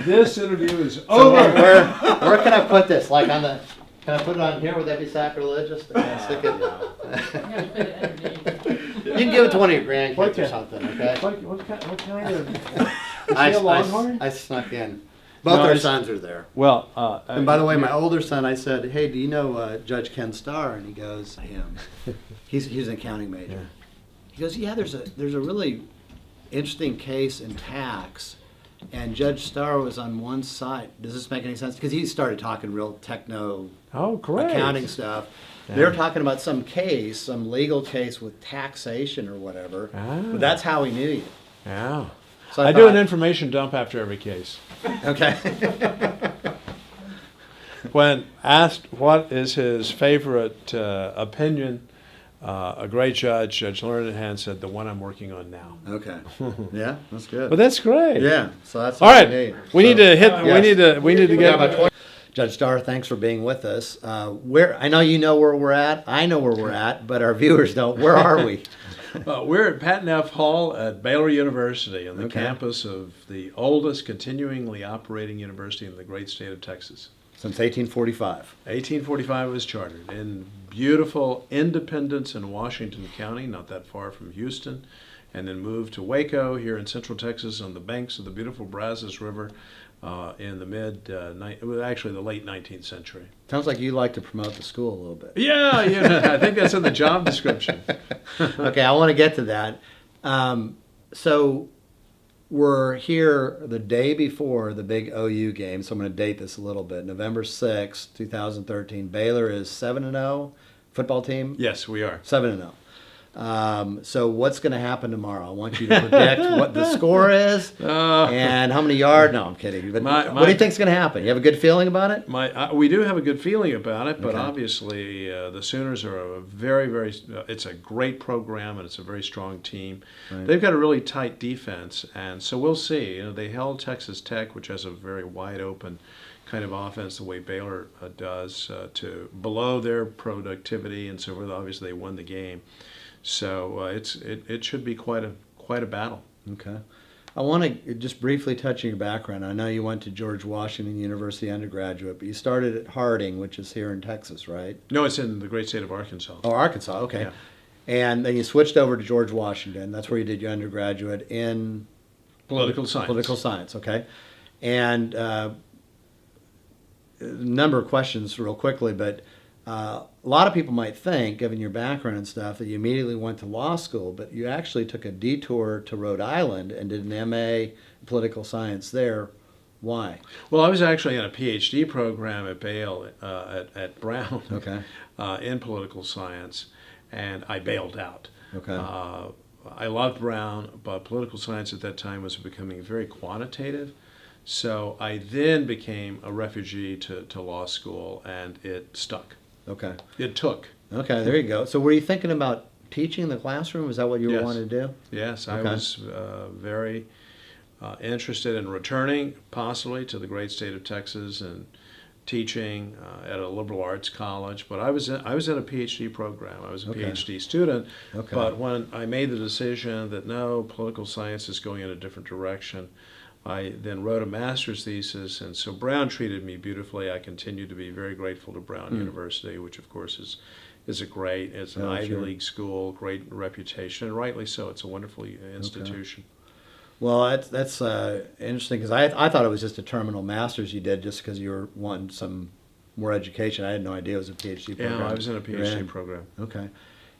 This interview is So over. where can I put this? Like on the? Can I put it on here? Would that be sacrilegious? Can I stick it? You can give it to one of your grandkids or something, okay? What kind of? I snuck in. Both our sons are there. Well, and by the way, my older son, I said, "Hey, do you know Judge Ken Starr?" And he goes, "I am." He's an accounting major. Yeah. He goes, "Yeah, there's a really interesting case in tax, and Judge Starr was on one side. Does this make any sense?" Because he started talking real techno accounting stuff. Yeah. They were talking about some case, some legal case with taxation or whatever. But that's how he knew you. Yeah. So I do an information dump after every case. Okay. When asked what is his favorite opinion, a great judge, Judge Learned, said, "The one I'm working on now." Okay. Yeah, that's good. But that's great. Yeah. So that's all right. We need to hit. Yes. We need to get. Judge Starr, thanks for being with us. I know you know where we're at. I know where we're at, but our viewers don't. Where are we? We're at Patton F. Hall at Baylor University on the campus of the oldest continuingly operating university in the great state of Texas. Since 1845. 1845 was chartered in beautiful Independence in Washington County, not that far from Houston, and then moved to Waco here in Central Texas on the banks of the beautiful Brazos River in the the late 19th century. Sounds like you like to promote the school a little bit. Yeah, I think that's in the job description. Okay, I want to get to that. So we're here the day before the big OU game, so I'm going to date this a little bit. November 6, 2013. Baylor is 7-0 football team? Yes, we are. 7-0. So what's going to happen tomorrow? I want you to predict what the score is and how many yards. No, I'm kidding. But what do you think is going to happen? You have a good feeling about it? We do have a good feeling about it, but obviously the Sooners are a very, it's a great program and it's a very strong team. Right. They've got a really tight defense, and so we'll see. They held Texas Tech, which has a very wide open kind of offense the way Baylor does, to below their productivity, and so obviously they won the game. So it should be quite a battle. Okay. I want to just briefly touch on your background. I know you went to George Washington University undergraduate, but you started at Harding, which is here in Texas, right? No, it's in the great state of Arkansas. Oh, Arkansas, okay. Yeah. And then you switched over to George Washington. That's where you did your undergraduate in political science. Political science, okay. And a number of questions real quickly, but a lot of people might think, given your background and stuff, that you immediately went to law school, but you actually took a detour to Rhode Island and did an MA in political science there. Why? Well, I was actually in a PhD program at Baylor, at Brown, in political science, and I bailed out. Okay. I loved Brown, but political science at that time was becoming very quantitative. So I then became a refugee to law school, and it stuck. Okay. It took. Okay, there you go. So were you thinking about teaching in the classroom? Is that what you wanted to do? Yes, I was very interested in returning possibly to the great state of Texas and teaching at a liberal arts college. But I was in a PhD program. I was a PhD student. Okay. But when I made the decision that no, political science is going in a different direction, I then wrote a master's thesis, and so Brown treated me beautifully. I continue to be very grateful to Brown University, which of course is it's an Ivy League school, great reputation, and rightly so. It's a wonderful institution. Okay. Well, that's interesting, because I thought it was just a terminal master's you did just because you were wanting some more education. I had no idea it was a PhD program. Yeah, I was in a PhD program. Okay.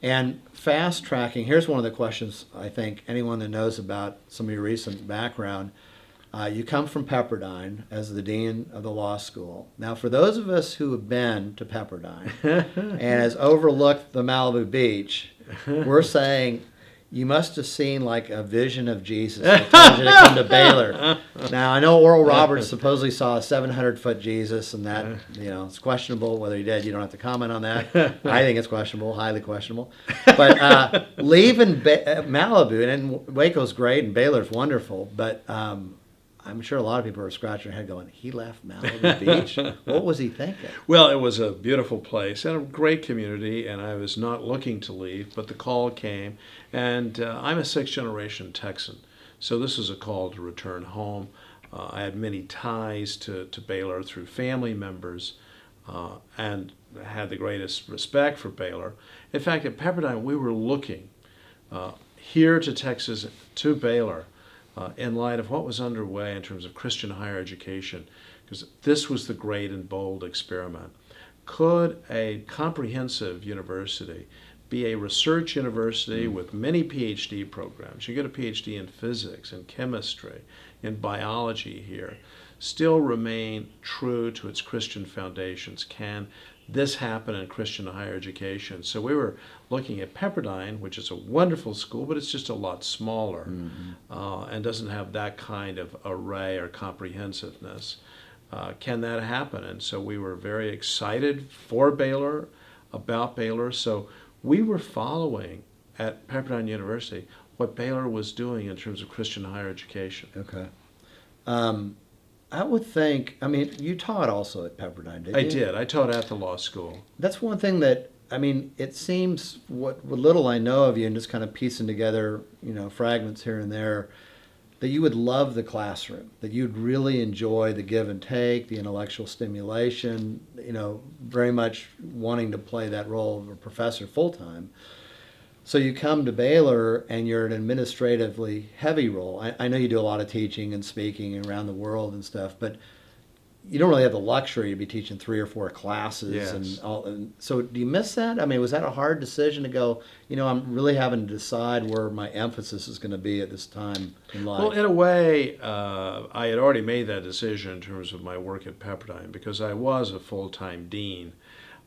And fast tracking, here's one of the questions I think anyone that knows about some of your recent background. You come from Pepperdine as the dean of the law school. Now, for those of us who have been to Pepperdine and has overlooked the Malibu beach, we're saying you must have seen like a vision of Jesus that told you to come to Baylor. Now, I know Oral Roberts supposedly saw a 700-foot Jesus, and that it's questionable whether he did. You don't have to comment on that. I think it's questionable, highly questionable. But leaving Malibu, and Waco's great and Baylor's wonderful, but I'm sure a lot of people are scratching their head going, he left Malibu Beach? What was he thinking? Well, it was a beautiful place and a great community, and I was not looking to leave, but the call came. And I'm a sixth-generation Texan, So this was a call to return home. I had many ties to Baylor through family members, and had the greatest respect for Baylor. In fact, at Pepperdine, we were looking here to Texas, to Baylor, in light of what was underway in terms of Christian higher education, because this was the great and bold experiment. Could a comprehensive university be a research university with many PhD programs? You get a PhD in physics, in chemistry, in biology here, still remain true to its Christian foundations? Can this happen in Christian higher education? So we were looking at Pepperdine, which is a wonderful school, but it's just a lot smaller, and doesn't have that kind of array or comprehensiveness. Can that happen? And so we were very excited for Baylor, about Baylor. So we were following at Pepperdine University what Baylor was doing in terms of Christian higher education. Okay. I would think, I mean, you taught also at Pepperdine, didn't you? I did. I taught at the law school. That's one thing that, I mean, it seems what little I know of you and just kind of piecing together, fragments here and there, that you would love the classroom, that you'd really enjoy the give and take, the intellectual stimulation, very much wanting to play that role of a professor full time. So you come to Baylor and you're an administratively heavy role. I know you do a lot of teaching and speaking around the world and stuff, but you don't really have the luxury to be teaching 3 or 4 classes. Yes. And so do you miss that? I mean, was that a hard decision to go, I'm really having to decide where my emphasis is going to be at this time in life? Well, in a way, I had already made that decision in terms of my work at Pepperdine, because I was a full-time dean.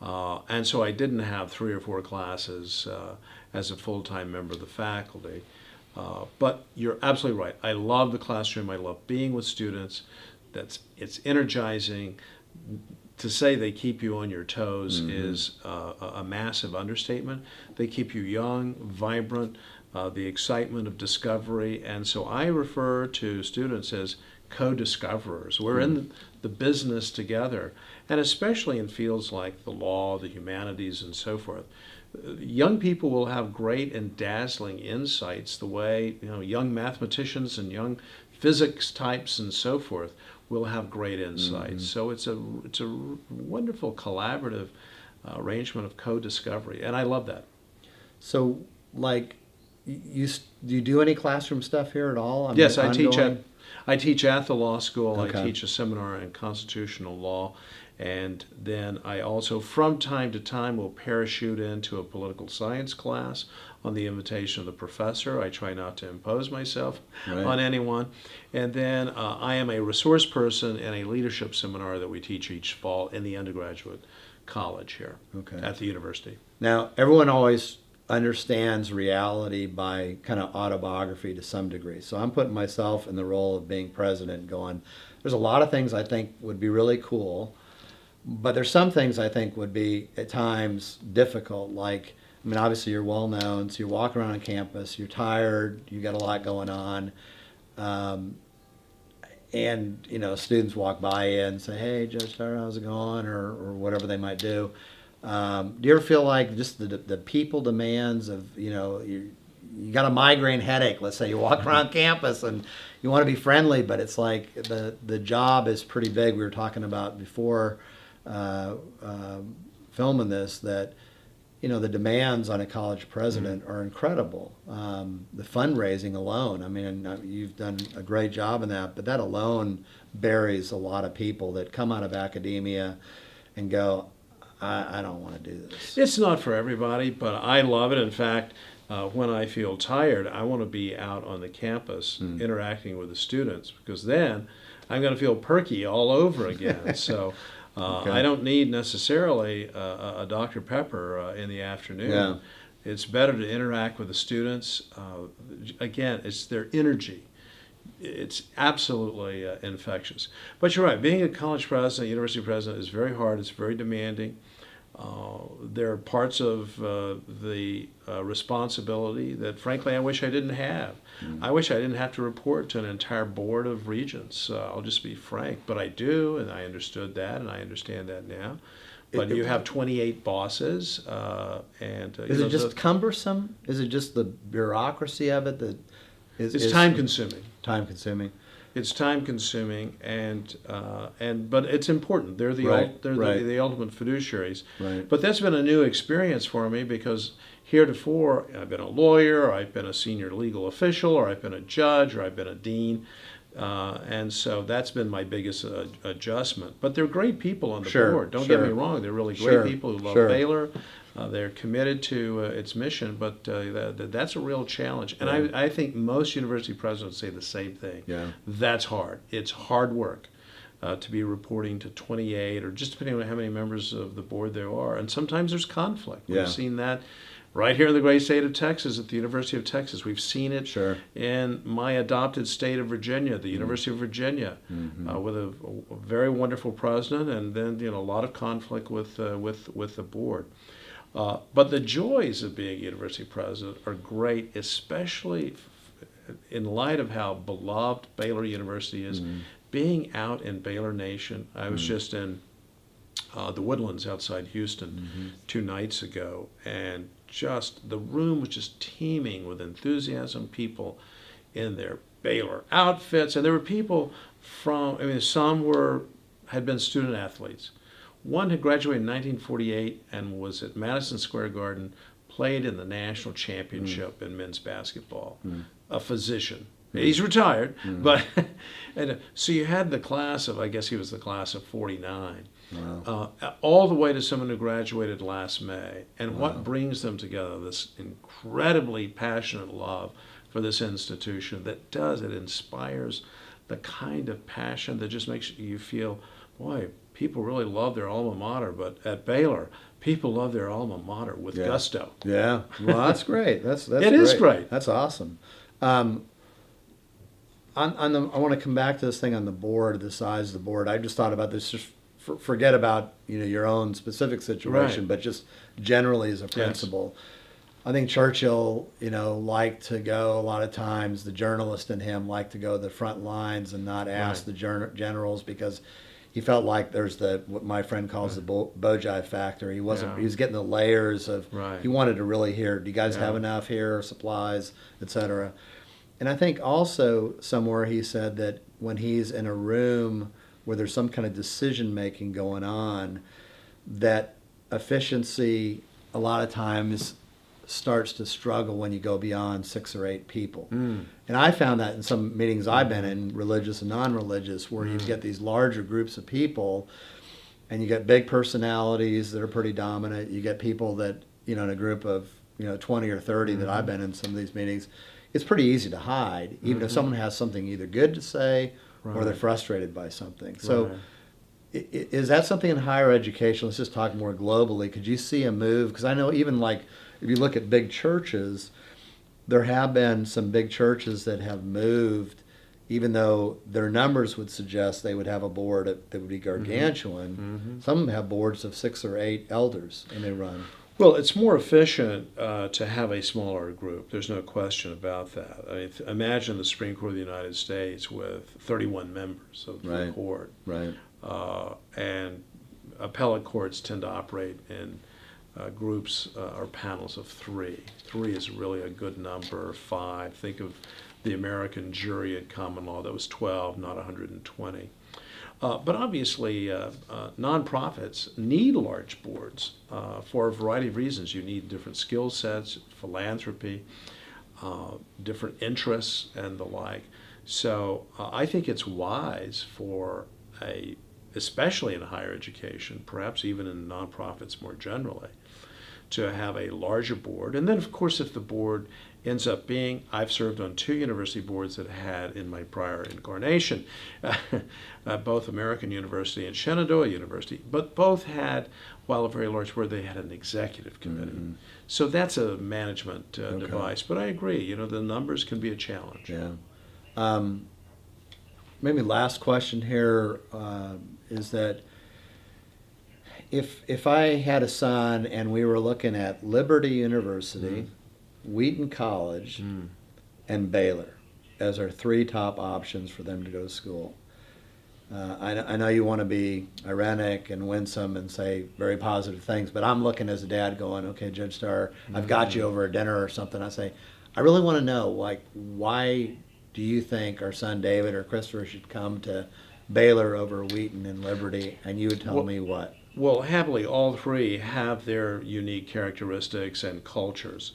And so I didn't have 3 or 4 classes as a full-time member of the faculty. But you're absolutely right. I love the classroom. I love being with students. It's energizing. To say they keep you on your toes is a massive understatement. They keep you young, vibrant, the excitement of discovery. And so I refer to students as co-discoverers. We're in the business together, and especially in fields like the law, the humanities, and so forth. Young people will have great and dazzling insights the way young mathematicians and young physics types and so forth will have great insights. So it's a wonderful collaborative arrangement of co-discovery, and I love that. So, like, do you do any classroom stuff here at all? Yes, I teach at the law school. Okay. I teach a seminar in constitutional law, and then I also, from time to time, will parachute into a political science class on the invitation of the professor. I try not to impose myself on anyone. And then I am a resource person in a leadership seminar that we teach each fall in the undergraduate college here at the university. Now, everyone always understands reality by kind of autobiography to some degree. So I'm putting myself in the role of being president and going, there's a lot of things I think would be really cool, but there's some things I think would be at times difficult. Like, I mean, obviously you're well known, so you're walking around on campus, you're tired, you got a lot going on. And, students walk by you and say, hey, Judge Starr, how's it going? Or whatever they might do. Do you ever feel like just the people demands of, you got a migraine headache, let's say you walk around campus and you want to be friendly, but it's like the job is pretty big. We were talking about before filming this that, the demands on a college president are incredible. The fundraising alone, I mean, you've done a great job in that, but that alone buries a lot of people that come out of academia and go, I don't want to do this. It's not for everybody, but I love it. In fact, when I feel tired, I want to be out on the campus interacting with the students, because then I'm going to feel perky all over again. So I don't need necessarily a Dr. Pepper in the afternoon. Yeah. It's better to interact with the students. Again, it's their energy. It's absolutely infectious. But you're right, being a college president, university president is very hard. It's very demanding. There are parts of the responsibility that, frankly, I wish I didn't have. I wish I didn't have to report to an entire board of regents. I'll just be frank, but I do, and I understood that, and I understand that now. But you have 28 bosses, and is it just cumbersome? Is it just the bureaucracy of it that? It's time consuming. Time consuming. It's time consuming, but it's important. They're the ultimate fiduciaries. Right. But that's been a new experience for me because heretofore I've been a lawyer, I've been a senior legal official, or I've been a judge, or I've been a dean, and so that's been my biggest adjustment. But they're great people on the board. Don't get me wrong; they're really great people who love Baylor. They're committed to its mission, but that's a real challenge. And I think most university presidents say the same thing. Yeah. That's hard. It's hard work to be reporting to 28, or just depending on how many members of the board there are. And sometimes there's conflict. Yeah. We've seen that right here in the great state of Texas at the University of Texas. We've seen it in my adopted state of Virginia, the University of Virginia, with a very wonderful president, and then a lot of conflict with the board. But the joys of being a university president are great, especially in light of how beloved Baylor University is. Being out in Baylor Nation, I was just in the Woodlands outside Houston 2 nights ago, and just the room was just teeming with enthusiasm, people in their Baylor outfits, and there were people from, some had been student athletes. One had graduated in 1948 and was at Madison Square Garden, played in the national championship in men's basketball. A physician. He's retired, but so you had the class of, I guess he was the class of 49, all the way to someone who graduated last May. And what brings them together? This incredibly passionate love for this institution it inspires the kind of passion that just makes you feel, boy, people really love their alma mater, but at Baylor, people love their alma mater with gusto. Yeah, well, that's great. That's it is great. That's awesome. I want to come back to this thing on the board, the size of the board. I just thought about this. Just forget about your own specific situation, but just generally as a principle. Yes. I think Churchill, liked to go a lot of times. The journalist in him liked to go to the front lines and not ask the generals, because he felt like there's what my friend calls the Boji factor. He wasn't. He was getting the layers of. He wanted to really hear. Do you guys have enough here? Supplies, etc. And I think also somewhere he said that when he's in a room where there's some kind of decision making going on, that efficiency a lot of times starts to struggle when you go beyond 6 or 8 people. And I found that in some meetings I've been in, religious and non-religious, where you get these larger groups of people, and you get big personalities that are pretty dominant. You get people that, in a group of 20 or 30 that I've been in some of these meetings, it's pretty easy to hide, even if someone has something either good to say or they're frustrated by something. So is that something in higher education? Let's just talk more globally. Could you see a move? Because I know even if you look at big churches, there have been some big churches that have moved, even though their numbers would suggest they would have a board that would be gargantuan. Some of them have boards of 6 or 8 elders, and they run. Well, it's more efficient to have a smaller group. There's no question about that. I mean, imagine the Supreme Court of the United States with 31 members of the court. And appellate courts tend to operate in groups or panels of 3. 3 is really a good number. 5. Think of the American jury at common law. That was 12, not 120. But obviously, nonprofits need large boards for a variety of reasons. You need different skill sets, philanthropy, different interests, and the like. So I think it's wise for especially in higher education, perhaps even in nonprofits more generally, to have a larger board. And then, of course, if the board ends up being, I've served on 2 university boards that had, in my prior incarnation, both American University and Shenandoah University, but both had, while a very large board, they had an executive committee. So that's a management device. But I agree, the numbers can be a challenge. Yeah. Maybe last question here is that if I had a son and we were looking at Liberty University, Wheaton College, and Baylor as our 3 top options for them to go to school. I know you want to be ironic and winsome and say very positive things, but I'm looking as a dad going, okay, Judge Starr, I've got you over a dinner or something. I say, I really want to know, like, why do you think our son David or Christopher should come to Baylor over Wheaton and Liberty? And you would tell Well, me what? well, happily, all three have their unique characteristics and cultures.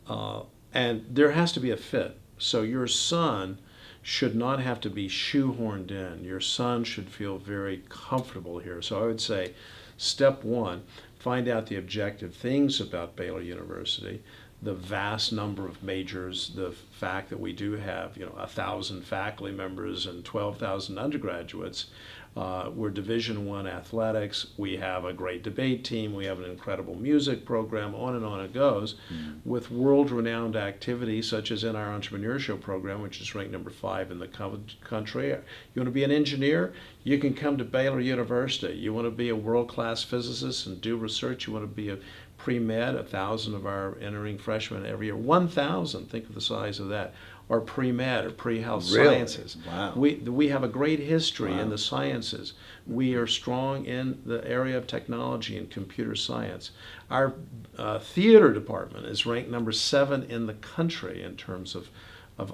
And there has to be a fit. So your son should not have to be shoehorned in. Your son should feel very comfortable here. So I would say, step one, find out the objective things about Baylor University, the vast number of majors, the fact that we do have 1,000 faculty members and 12,000 undergraduates. We're Division I athletics. We have a great debate team. We have an incredible music program. On and on it goes, with world-renowned activities such as in our entrepreneurship program, which is ranked number 5 in the country. You want to be an engineer? You can come to Baylor University. You want to be a world-class physicist and do research? You want to be a pre-med? 1,000 of our entering freshmen every year. 1,000. Think of the size of that. Or pre-med or pre-health Really? sciences. Wow. We have a great history Wow. in the sciences. We are strong in the area of technology and computer science. Our theater department is ranked number 7 in the country in terms of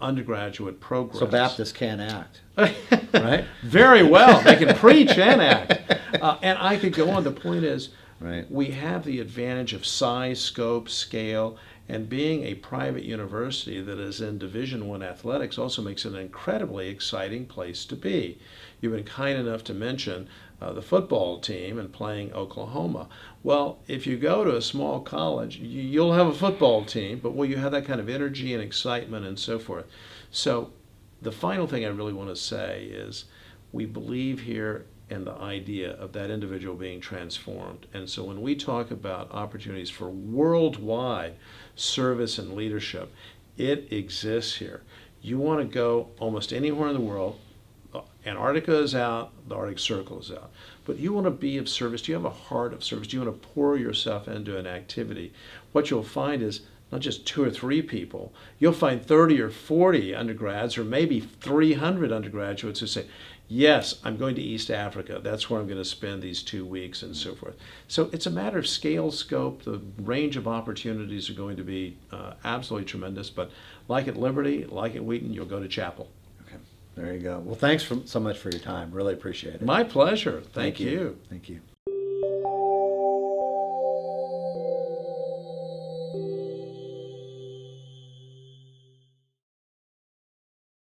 undergraduate programs. So Baptists can't act, right? Very well. They can preach and act. And I could go on. The point is, Right. we have the advantage of size, scope, scale, and being a private university that is in Division I athletics also makes it an incredibly exciting place to be. You've been kind enough to mention the football team and playing Oklahoma. Well, if you go to a small college, you'll have a football team, but will you have that kind of energy and excitement and so forth? So the final thing I really want to say is we believe here in the idea of that individual being transformed. And so when we talk about opportunities for worldwide service and leadership, it exists here. You want to go almost anywhere in the world. Antarctica is out, the Arctic Circle is out. But you want to be of service. Do you have a heart of service? Do you want to pour yourself into an activity? What you'll find is not just 2 or 3 people. You'll find 30 or 40 undergrads or maybe 300 undergraduates who say, yes, I'm going to East Africa. That's where I'm going to spend these 2 weeks and so forth. So it's a matter of scale, scope. The range of opportunities are going to be absolutely tremendous. But like at Liberty, like at Wheaton, you'll go to chapel. Okay. There you go. Well, thanks so much for your time. Really appreciate it. My pleasure. Thank you. Thank you.